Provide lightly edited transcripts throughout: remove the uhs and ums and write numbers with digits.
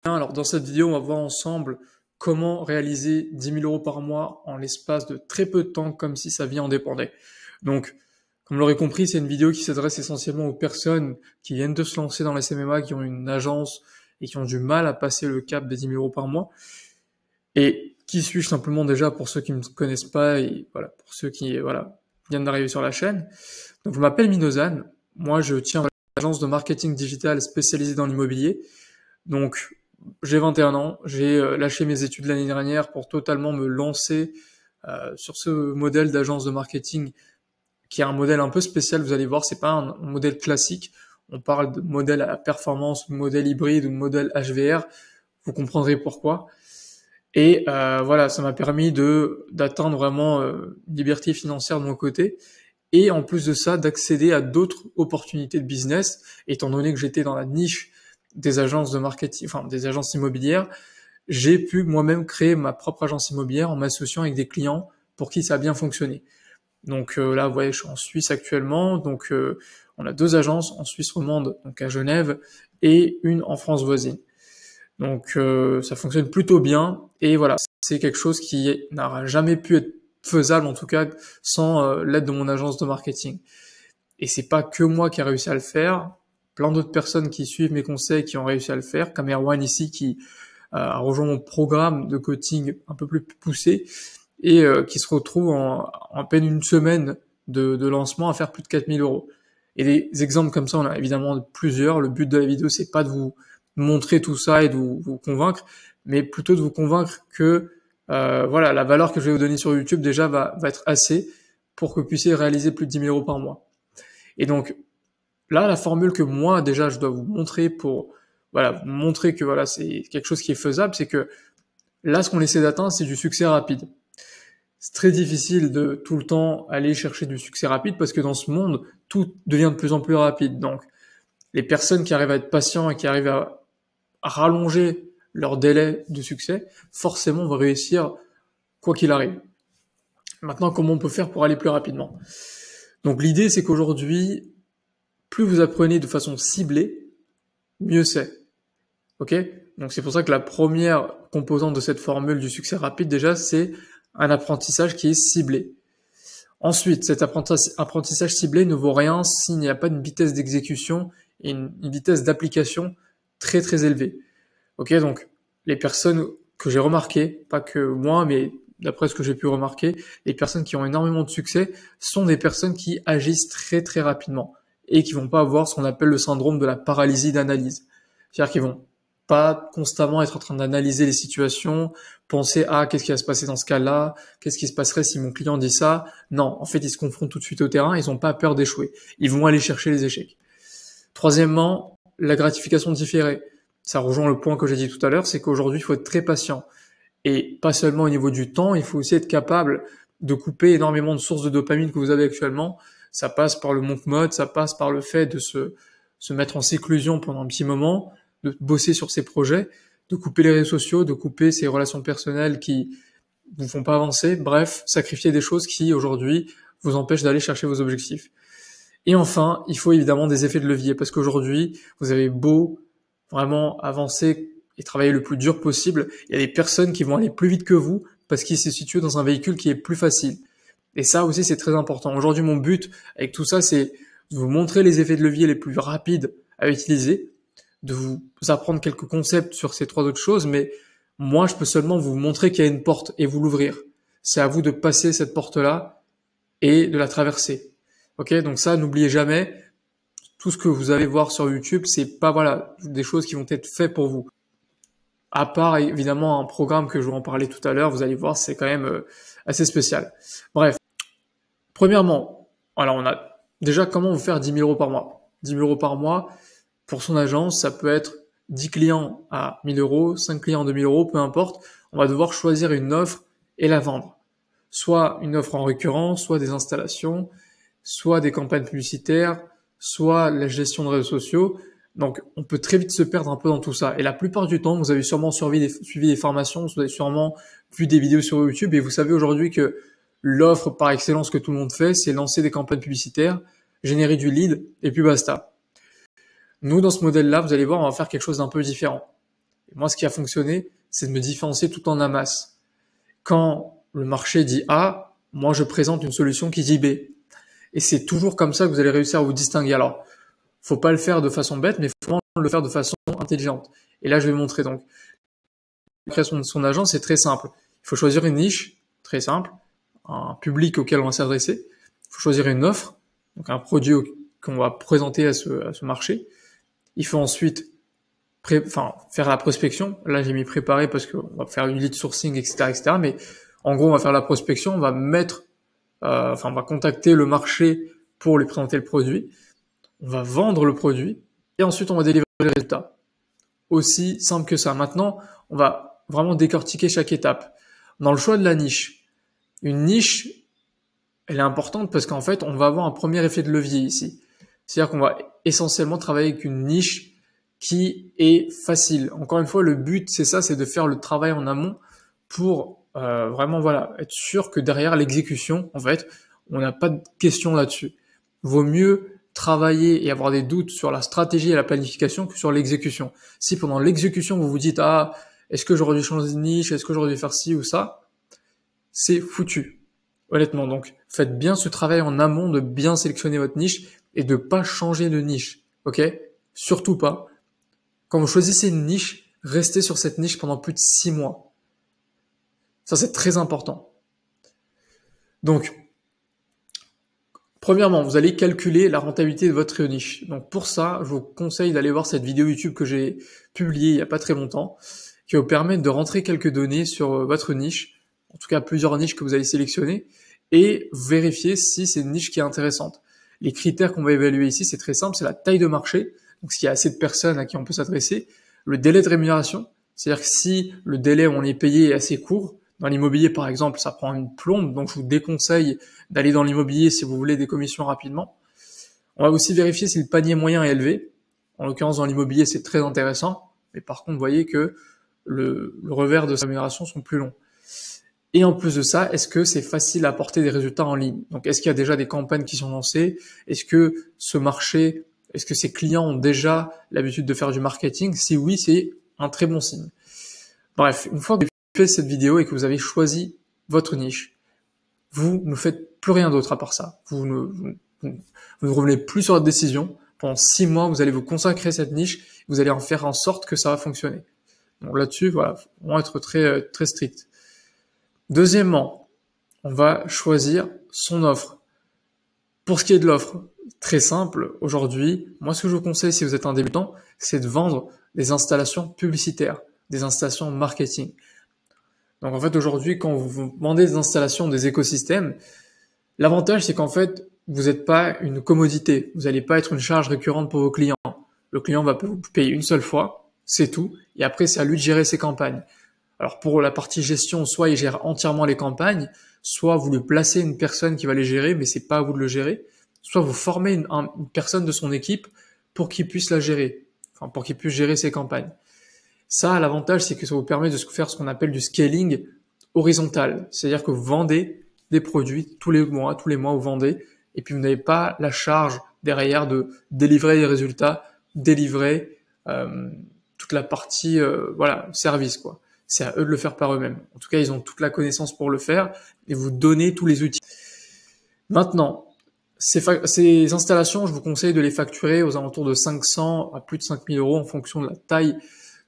Alors dans cette vidéo, on va voir ensemble comment réaliser 10 000 € par mois en l'espace de très peu de temps, comme si sa vie en dépendait. Donc, comme vous l'aurez compris, c'est une vidéo qui s'adresse essentiellement aux personnes qui viennent de se lancer dans les MMA, qui ont une agence et qui ont du mal à passer le cap des 10 000 € par mois. Et qui suis-je simplement déjà pour ceux qui ne me connaissent pas et voilà, pour ceux qui viennent d'arriver sur la chaîne. Donc je m'appelle Minozan, moi je tiens une agence de marketing digital spécialisée dans l'immobilier. Donc j'ai 21 ans, j'ai lâché mes études l'année dernière pour totalement me lancer sur ce modèle d'agence de marketing qui est un modèle un peu spécial, vous allez voir, c'est pas un modèle classique. On parle de modèle à performance, modèle hybride ou modèle HVR, vous comprendrez pourquoi. Et voilà, ça m'a permis d'atteindre vraiment une liberté financière de mon côté et en plus de ça, d'accéder à d'autres opportunités de business, étant donné que j'étais dans la niche des agences de marketing, enfin des agences immobilières, j'ai pu moi-même créer ma propre agence immobilière en m'associant avec des clients pour qui ça a bien fonctionné. Donc là, vous voyez, je suis en Suisse actuellement, donc on a 2 agences en Suisse romande, donc à Genève, et une en France voisine. Donc ça fonctionne plutôt bien, et voilà, c'est quelque chose qui n'aura jamais pu être faisable, en tout cas, sans l'aide de mon agence de marketing. Et c'est pas que moi qui a réussi à le faire, plein d'autres personnes qui suivent mes conseils qui ont réussi à le faire, comme Erwan ici qui a rejoint mon programme de coaching un peu plus poussé et qui se retrouve en peine une semaine de lancement à faire plus de 4 000 €. Et des exemples comme ça, on a évidemment plusieurs. Le but de la vidéo, c'est pas de vous montrer tout ça et de vous convaincre, mais plutôt de vous convaincre que voilà, la valeur que je vais vous donner sur YouTube déjà va être assez pour que vous puissiez réaliser plus de 10 000 € par mois. Et donc là, la formule que moi déjà je dois vous montrer pour vous montrer que voilà, c'est quelque chose qui est faisable, c'est que là, ce qu'on essaie d'atteindre, c'est du succès rapide. C'est très difficile de tout le temps aller chercher du succès rapide parce que dans ce monde, tout devient de plus en plus rapide. Donc, les personnes qui arrivent à être patients et qui arrivent à rallonger leur délai de succès, forcément vont réussir quoi qu'il arrive. Maintenant, comment on peut faire pour aller plus rapidement? Donc, l'idée, c'est qu'aujourd'hui, plus vous apprenez de façon ciblée, mieux c'est. Ok? Donc, c'est pour ça que la première composante de cette formule du succès rapide, déjà, c'est un apprentissage qui est ciblé. Ensuite, cet apprentissage ciblé ne vaut rien s'il n'y a pas une vitesse d'exécution et une vitesse d'application très très élevée. Ok, donc les personnes que j'ai remarquées, pas que moi, mais d'après ce que j'ai pu remarquer, les personnes qui ont énormément de succès sont des personnes qui agissent très très rapidement et qui vont pas avoir ce qu'on appelle le syndrome de la paralysie d'analyse. C'est-à-dire qu'ils vont pas constamment être en train d'analyser les situations, penser qu'est-ce qui va se passer dans ce cas-là, qu'est-ce qui se passerait si mon client dit ça. Non, en fait, ils se confrontent tout de suite au terrain, ils n'ont pas peur d'échouer. Ils vont aller chercher les échecs. Troisièmement, la gratification différée. Ça rejoint le point que j'ai dit tout à l'heure, c'est qu'aujourd'hui, il faut être très patient. Et pas seulement au niveau du temps, il faut aussi être capable de couper énormément de sources de dopamine que vous avez actuellement. Ça passe par le monk mode, ça passe par le fait de se mettre en séclusion pendant un petit moment, de bosser sur ses projets, de couper les réseaux sociaux, de couper ses relations personnelles qui vous font pas avancer, bref, sacrifier des choses qui aujourd'hui vous empêchent d'aller chercher vos objectifs. Et enfin, il faut évidemment des effets de levier parce qu'aujourd'hui, vous avez beau vraiment avancer et travailler le plus dur possible, il y a des personnes qui vont aller plus vite que vous parce qu'ils se situent dans un véhicule qui est plus facile. Et ça aussi, c'est très important. Aujourd'hui, mon but avec tout ça, c'est de vous montrer les effets de levier les plus rapides à utiliser, de vous apprendre quelques concepts sur ces 3 autres choses, mais moi, je peux seulement vous montrer qu'il y a une porte et vous l'ouvrir. C'est à vous de passer cette porte-là et de la traverser. Ok, donc ça, n'oubliez jamais, tout ce que vous allez voir sur YouTube, c'est pas des choses qui vont être faites pour vous. À part évidemment un programme que je vais en parler tout à l'heure, vous allez voir, c'est quand même assez spécial. Bref, premièrement, alors on a déjà comment vous faire 10 000 € par mois. 10 000 € par mois, pour son agence, ça peut être 10 clients à 1 000 €, 5 clients à 2 000 €, peu importe. On va devoir choisir une offre et la vendre. Soit une offre en récurrent, soit des installations, soit des campagnes publicitaires, soit la gestion de réseaux sociaux. Donc, on peut très vite se perdre un peu dans tout ça. Et la plupart du temps, vous avez sûrement suivi des formations, vous avez sûrement vu des vidéos sur YouTube et vous savez aujourd'hui que l'offre par excellence que tout le monde fait, c'est lancer des campagnes publicitaires, générer du lead et puis basta. Nous, dans ce modèle-là, vous allez voir, on va faire quelque chose d'un peu différent. Et moi, ce qui a fonctionné, c'est de me différencier tout en amasse. Quand le marché dit A, moi, je présente une solution qui dit B. Et c'est toujours comme ça que vous allez réussir à vous distinguer. Alors, faut pas le faire de façon bête, mais faut vraiment le faire de façon intelligente. Et là, je vais montrer donc. La création de son agence, c'est très simple. Il faut choisir une niche, très simple, un public auquel on va s'adresser. Il faut choisir une offre, donc un produit qu'on va présenter à ce marché. Il faut ensuite faire la prospection. Là, j'ai mis préparer parce qu'on va faire du lead sourcing, etc., etc. Mais en gros, on va faire la prospection, on va on va contacter le marché pour lui présenter le produit. On va vendre le produit et ensuite on va délivrer les résultats. Aussi simple que ça. Maintenant, on va vraiment décortiquer chaque étape. Dans le choix de la niche, une niche, elle est importante parce qu'en fait, on va avoir un premier effet de levier ici. C'est-à-dire qu'on va essentiellement travailler avec une niche qui est facile. Encore une fois, le but, c'est ça, c'est de faire le travail en amont pour vraiment être sûr que derrière l'exécution, en fait, on n'a pas de questions là-dessus. Vaut mieux travailler et avoir des doutes sur la stratégie et la planification que sur l'exécution. Si pendant l'exécution, vous vous dites « Ah, est-ce que j'aurais dû changer de niche? Est-ce que j'aurais dû faire ci ou ça ?» C'est foutu, honnêtement. Donc, faites bien ce travail en amont de bien sélectionner votre niche et de pas changer de niche, ok? Surtout pas. Quand vous choisissez une niche, restez sur cette niche pendant plus de 6 mois. Ça, c'est très important. Donc, premièrement, vous allez calculer la rentabilité de votre niche. Donc pour ça, je vous conseille d'aller voir cette vidéo YouTube que j'ai publiée il n'y a pas très longtemps, qui va vous permettre de rentrer quelques données sur votre niche, en tout cas plusieurs niches que vous allez sélectionner, et vérifier si c'est une niche qui est intéressante. Les critères qu'on va évaluer ici, c'est très simple, c'est la taille de marché, donc s'il y a assez de personnes à qui on peut s'adresser, le délai de rémunération, c'est-à-dire que si le délai où on est payé est assez court, dans l'immobilier, par exemple, ça prend une plombe, donc je vous déconseille d'aller dans l'immobilier si vous voulez des commissions rapidement. On va aussi vérifier si le panier moyen est élevé. En l'occurrence, dans l'immobilier, c'est très intéressant, mais par contre, vous voyez que le revers de sa rémunération sont plus longs. Et en plus de ça, est-ce que c'est facile à apporter des résultats en ligne? Donc, est-ce qu'il y a déjà des campagnes qui sont lancées? Est-ce que ce marché, est-ce que ces clients ont déjà l'habitude de faire du marketing? Si oui, c'est un très bon signe. Bref, une fois que fait cette vidéo et que vous avez choisi votre niche, vous ne faites plus rien d'autre à part ça. Vous ne revenez plus sur votre décision. Pendant 6 mois, vous allez vous consacrer à cette niche. Vous allez en faire en sorte que ça va fonctionner. Donc là-dessus, voilà, on va être très, très strict. Deuxièmement, on va choisir son offre. Pour ce qui est de l'offre, très simple. Aujourd'hui, moi, ce que je vous conseille si vous êtes un débutant, c'est de vendre des installations publicitaires, des installations marketing. Donc en fait aujourd'hui, quand vous vendez des installations, des écosystèmes, l'avantage c'est qu'en fait, vous n'êtes pas une commodité, vous n'allez pas être une charge récurrente pour vos clients. Le client va vous payer une seule fois, c'est tout, et après c'est à lui de gérer ses campagnes. Alors pour la partie gestion, soit il gère entièrement les campagnes, soit vous lui placez une personne qui va les gérer, mais c'est pas à vous de le gérer, soit vous formez une personne de son équipe pour qu'il puisse la gérer, enfin pour qu'il puisse gérer ses campagnes. Ça, l'avantage, c'est que ça vous permet de faire ce qu'on appelle du scaling horizontal. C'est-à-dire que vous vendez des produits tous les mois vous vendez, et puis vous n'avez pas la charge derrière de délivrer les résultats, délivrer toute la partie service, quoi. C'est à eux de le faire par eux-mêmes. En tout cas, ils ont toute la connaissance pour le faire et vous donner tous les outils. Maintenant, ces installations, je vous conseille de les facturer aux alentours de 500 à plus de 5000 euros en fonction de la taille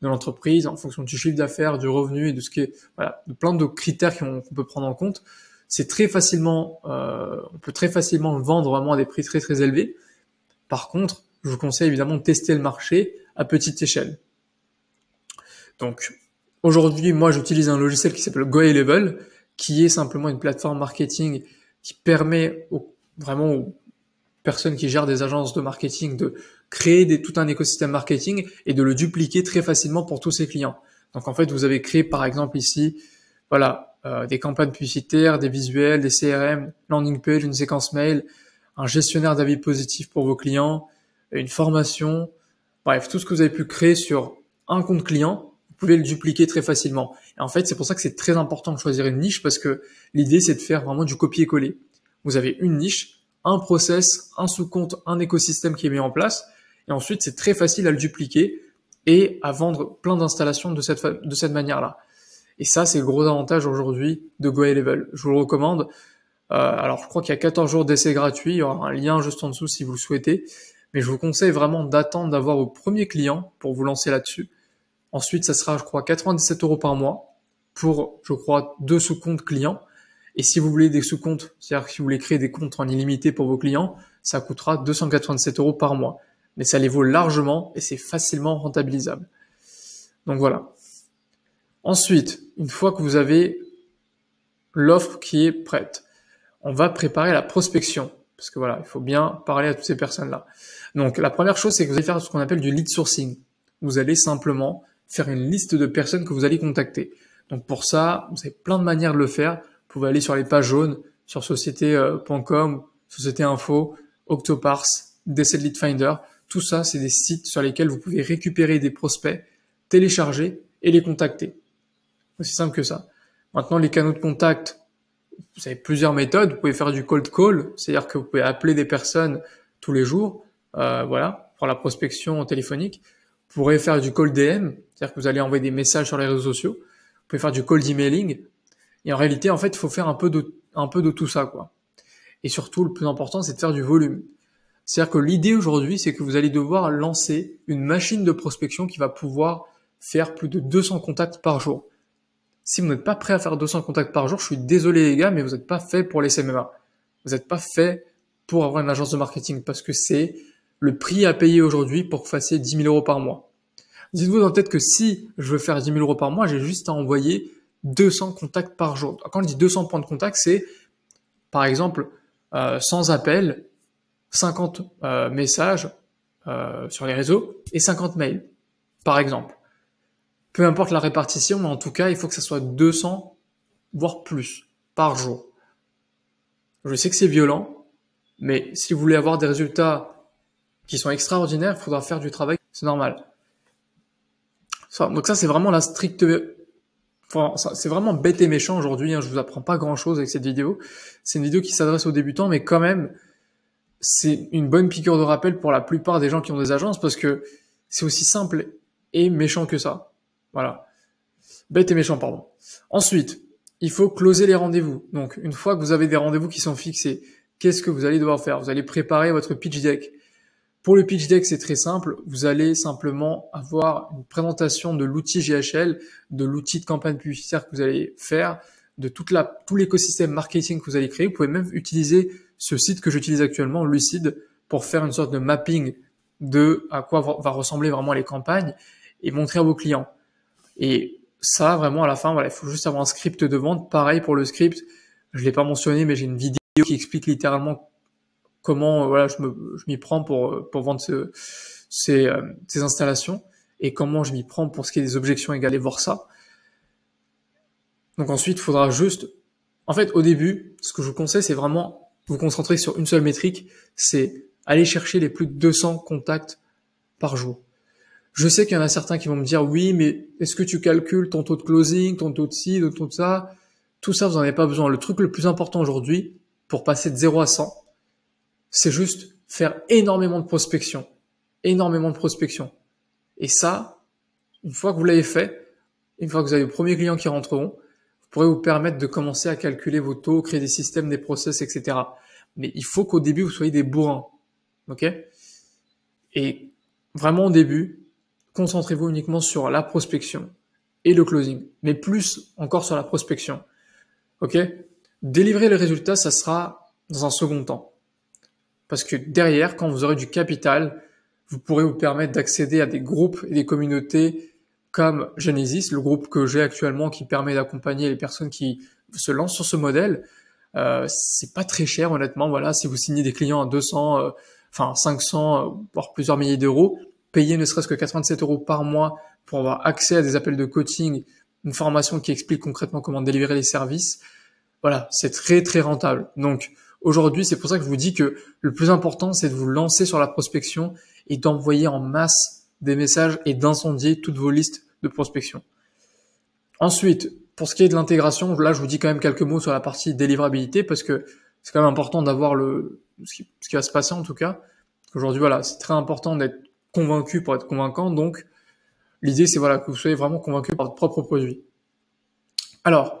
de l'entreprise, en fonction du chiffre d'affaires, du revenu et de ce qui est, de plein de critères qu'on peut prendre en compte. C'est très facilement, on peut très facilement vendre vraiment à des prix très très élevés. Par contre, je vous conseille évidemment de tester le marché à petite échelle. Donc, aujourd'hui, moi, j'utilise un logiciel qui s'appelle GoHighLevel, qui est simplement une plateforme marketing qui permet vraiment aux personnes qui gèrent des agences de marketing de créer tout un écosystème marketing et de le dupliquer très facilement pour tous ses clients. Donc en fait, vous avez créé par exemple ici, des campagnes publicitaires, des visuels, des CRM, landing page, une séquence mail, un gestionnaire d'avis positifs pour vos clients, une formation, bref, tout ce que vous avez pu créer sur un compte client, vous pouvez le dupliquer très facilement. Et en fait, c'est pour ça que c'est très important de choisir une niche parce que l'idée, c'est de faire vraiment du copier-coller. Vous avez une niche, un process, un sous-compte, un écosystème qui est mis en place. Et ensuite, c'est très facile à le dupliquer et à vendre plein d'installations de cette manière-là. Et ça, c'est le gros avantage aujourd'hui de GoHighLevel. Je vous le recommande. Alors, je crois qu'il y a 14 jours d'essai gratuit. Il y aura un lien juste en dessous si vous le souhaitez. Mais je vous conseille vraiment d'attendre d'avoir vos premiers clients pour vous lancer là-dessus. Ensuite, ça sera, je crois, 97 € par mois pour, je crois, 2 sous-comptes clients. Et si vous voulez des sous-comptes, c'est-à-dire que si vous voulez créer des comptes en illimité pour vos clients, ça coûtera 287 € par mois. Mais ça les vaut largement et c'est facilement rentabilisable. Donc voilà. Ensuite, une fois que vous avez l'offre qui est prête, on va préparer la prospection. Parce que voilà, il faut bien parler à toutes ces personnes-là. Donc la première chose, c'est que vous allez faire ce qu'on appelle du lead sourcing. Vous allez simplement faire une liste de personnes que vous allez contacter. Donc pour ça, vous avez plein de manières de le faire. Vous pouvez aller sur les pages jaunes, sur société.com, Société Info, Octopars, DC Lead Finder. Tout ça, c'est des sites sur lesquels vous pouvez récupérer des prospects, télécharger et les contacter. Aussi simple que ça. Maintenant, les canaux de contact, vous avez plusieurs méthodes. Vous pouvez faire du cold call, c'est-à-dire que vous pouvez appeler des personnes tous les jours, voilà, pour la prospection téléphonique. Vous pourrez faire du call DM, c'est-à-dire que vous allez envoyer des messages sur les réseaux sociaux. Vous pouvez faire du cold emailing. Et en réalité, en fait, il faut faire un peu de tout ça, quoi. Et surtout, le plus important, c'est de faire du volume. C'est-à-dire que l'idée aujourd'hui, c'est que vous allez devoir lancer une machine de prospection qui va pouvoir faire plus de 200 contacts par jour. Si vous n'êtes pas prêt à faire 200 contacts par jour, je suis désolé les gars, mais vous n'êtes pas fait pour les CMA. Vous n'êtes pas fait pour avoir une agence de marketing parce que c'est le prix à payer aujourd'hui pour que vous fassiez 10 000 € par mois. Dites-vous dans la tête que si je veux faire 10 000 € par mois, j'ai juste à envoyer 200 contacts par jour. Quand je dis 200 points de contact, c'est par exemple 100 appels, 50 messages sur les réseaux et 50 mails, par exemple. Peu importe la répartition, mais en tout cas, il faut que ça soit 200, voire plus, par jour. Je sais que c'est violent, mais si vous voulez avoir des résultats qui sont extraordinaires, il faudra faire du travail, c'est normal. Donc ça, c'est vraiment la stricte... Enfin, c'est vraiment bête et méchant aujourd'hui, hein, je vous apprends pas grand-chose avec cette vidéo. C'est une vidéo qui s'adresse aux débutants, mais quand même, c'est une bonne piqûre de rappel pour la plupart des gens qui ont des agences, parce que c'est aussi simple et méchant que ça. Voilà. Bête et méchant, pardon. Ensuite, il faut closer les rendez-vous. Donc, une fois que vous avez des rendez-vous qui sont fixés, qu'est-ce que vous allez devoir faire? Vous allez préparer votre pitch deck. Pour le pitch deck, c'est très simple. Vous allez simplement avoir une présentation de l'outil GHL, de l'outil de campagne publicitaire que vous allez faire, de tout l'écosystème marketing que vous allez créer. Vous pouvez même utiliser ce site que j'utilise actuellement, Lucid, pour faire une sorte de mapping de à quoi va ressembler vraiment les campagnes et montrer à vos clients. Et ça, vraiment, à la fin, voilà, il faut juste avoir un script de vente. Pareil pour le script, je l'ai pas mentionné, mais j'ai une vidéo qui explique littéralement comment, voilà, je m'y prends pour vendre ces installations et comment je m'y prends pour ce qui est des objections égales. Voir ça. Donc ensuite, il faudra juste, en fait, au début, ce que je vous conseille, c'est vraiment vous concentrer sur une seule métrique, c'est aller chercher les plus de 200 contacts par jour. Je sais qu'il y en a certains qui vont me dire, oui, mais est-ce que tu calcules ton taux de closing, ton taux de ci, ton taux de ça? Tout ça, vous n'en avez pas besoin. Le truc le plus important aujourd'hui, pour passer de 0 à 100, c'est juste faire énormément de prospection. Énormément de prospection. Et ça, une fois que vous l'avez fait, une fois que vous avez les premiers clients qui rentreront, vous pourrez vous permettre de commencer à calculer vos taux, créer des systèmes, des process, etc. Mais il faut qu'au début, vous soyez des bourrins. Ok? Et vraiment au début, concentrez-vous uniquement sur la prospection et le closing, mais plus encore sur la prospection. Ok? Délivrer les résultats, ça sera dans un second temps. Parce que derrière, quand vous aurez du capital, vous pourrez vous permettre d'accéder à des groupes et des communautés comme Genesis, le groupe que j'ai actuellement qui permet d'accompagner les personnes qui se lancent sur ce modèle. C'est pas très cher, honnêtement. Voilà, si vous signez des clients à 200, 500, voire plusieurs milliers d'euros, payer ne serait-ce que 87 € par mois pour avoir accès à des appels de coaching, une formation qui explique concrètement comment délivrer les services. Voilà, c'est très très rentable. Donc aujourd'hui, c'est pour ça que je vous dis que le plus important, c'est de vous lancer sur la prospection et d'envoyer en masse des messages et d'incendier toutes vos listes de prospection. Ensuite, pour ce qui est de l'intégration, là, je vous dis quand même quelques mots sur la partie délivrabilité parce que c'est quand même important d'avoir ce qui va se passer en tout cas. Aujourd'hui, voilà, c'est très important d'être convaincu pour être convaincant. Donc, L'idée, c'est voilà, que vous soyez vraiment convaincu par votre propre produit. Alors,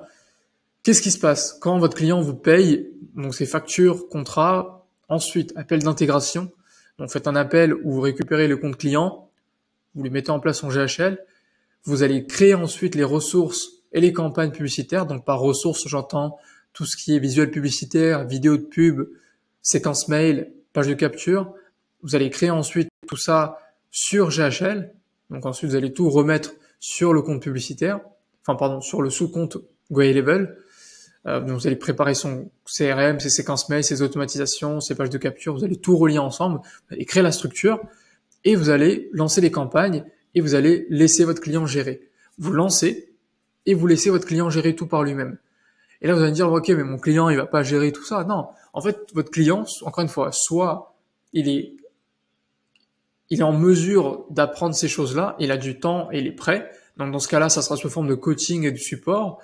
qu'est-ce qui se passe quand votre client vous paye? Donc, c'est facture, contrat, ensuite, appel d'intégration. Donc, faites un appel où vous récupérez le compte client, vous les mettez en place en GHL. Vous allez créer ensuite les ressources et les campagnes publicitaires. Donc, par ressources, j'entends tout ce qui est visuel publicitaire, vidéo de pub, séquence mail, page de capture. Vous allez créer ensuite tout ça sur GHL. Donc, ensuite, vous allez tout remettre sur le compte publicitaire. Enfin, pardon, sur le sous-compte Grey Level. Donc vous allez préparer son CRM, ses séquences mail, ses automatisations, ses pages de capture. Vous allez tout relier ensemble. Vous allez créer la structure et vous allez lancer les campagnes et vous allez laisser votre client gérer. Vous lancez et vous laissez votre client gérer tout par lui-même. Et là, vous allez me dire, ok, mais mon client, il va pas gérer tout ça. Non. En fait, votre client, encore une fois, soit il est en mesure d'apprendre ces choses-là, il a du temps et il est prêt. Donc, dans ce cas-là, ça sera sous forme de coaching et de support.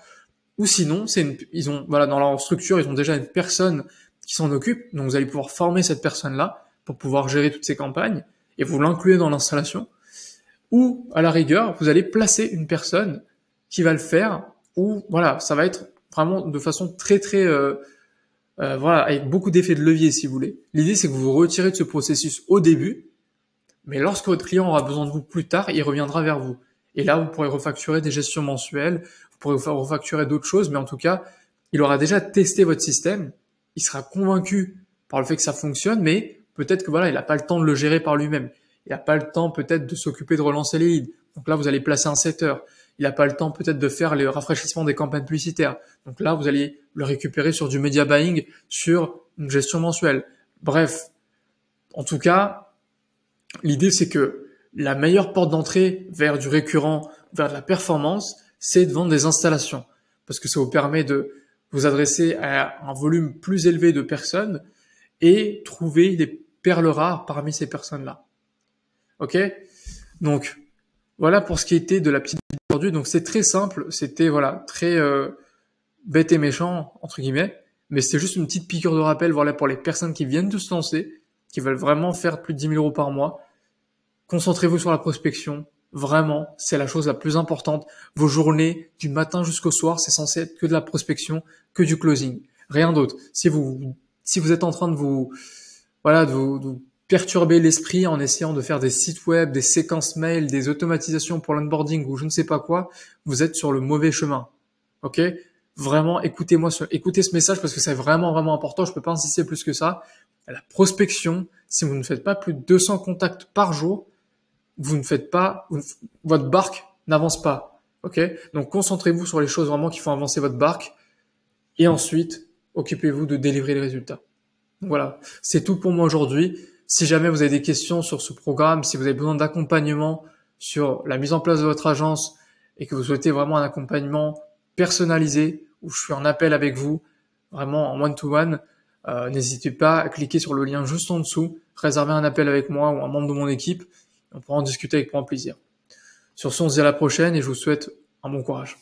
Ou sinon, ils ont, voilà, dans leur structure, ils ont déjà une personne qui s'en occupe. Donc, vous allez pouvoir former cette personne-là pour pouvoir gérer toutes ces campagnes et vous l'incluez dans l'installation. Ou, à la rigueur, vous allez placer une personne qui va le faire ou, voilà, ça va être vraiment de façon très, voilà, avec beaucoup d'effets de levier, si vous voulez. L'idée, c'est que vous vous retirez de ce processus au début, mais lorsque votre client aura besoin de vous plus tard, il reviendra vers vous. Et là, vous pourrez refacturer des gestions mensuelles, vous pourrez refacturer d'autres choses, mais en tout cas, il aura déjà testé votre système, il sera convaincu par le fait que ça fonctionne, mais peut-être que voilà, il n'a pas le temps de le gérer par lui-même. Il n'a pas le temps peut-être de s'occuper de relancer les leads. Donc là, vous allez placer un setter. Il n'a pas le temps peut-être de faire le rafraîchissement des campagnes publicitaires. Donc là, vous allez le récupérer sur du media buying, sur une gestion mensuelle. Bref, en tout cas, l'idée c'est que la meilleure porte d'entrée vers du récurrent, vers de la performance, c'est de vendre des installations. Parce que ça vous permet de vous adresser à un volume plus élevé de personnes et trouver des perles rares parmi ces personnes-là. Ok? Donc, voilà pour ce qui était de la petite vidéo aujourd'hui. Donc, c'est très simple. C'était, voilà, très bête et méchant, entre guillemets. Mais c'était juste une petite piqûre de rappel, voilà, pour les personnes qui viennent de se lancer, qui veulent vraiment faire plus de 10 000 euros par mois. Concentrez-vous sur la prospection. Vraiment, c'est la chose la plus importante. Vos journées, du matin jusqu'au soir, c'est censé être que de la prospection, que du closing. Rien d'autre. Si vous êtes en train de vous perturber l'esprit en essayant de faire des sites web, des séquences mail, des automatisations pour l'onboarding ou je ne sais pas quoi, vous êtes sur le mauvais chemin. Ok? Vraiment, écoutez ce message parce que c'est vraiment, vraiment important. Je peux pas insister plus que ça. La prospection, si vous ne faites pas plus de 200 contacts par jour, votre barque n'avance pas. Ok? Donc, concentrez-vous sur les choses vraiment qui font avancer votre barque. Et ensuite, occupez-vous de délivrer les résultats. Donc, voilà. C'est tout pour moi aujourd'hui. Si jamais vous avez des questions sur ce programme, si vous avez besoin d'accompagnement sur la mise en place de votre agence et que vous souhaitez vraiment un accompagnement personnalisé où je suis en appel avec vous, vraiment en one-to-one, n'hésitez pas à cliquer sur le lien juste en dessous, réserver un appel avec moi ou un membre de mon équipe. On pourra en discuter avec grand plaisir. Sur ce, on se dit à la prochaine et je vous souhaite un bon courage.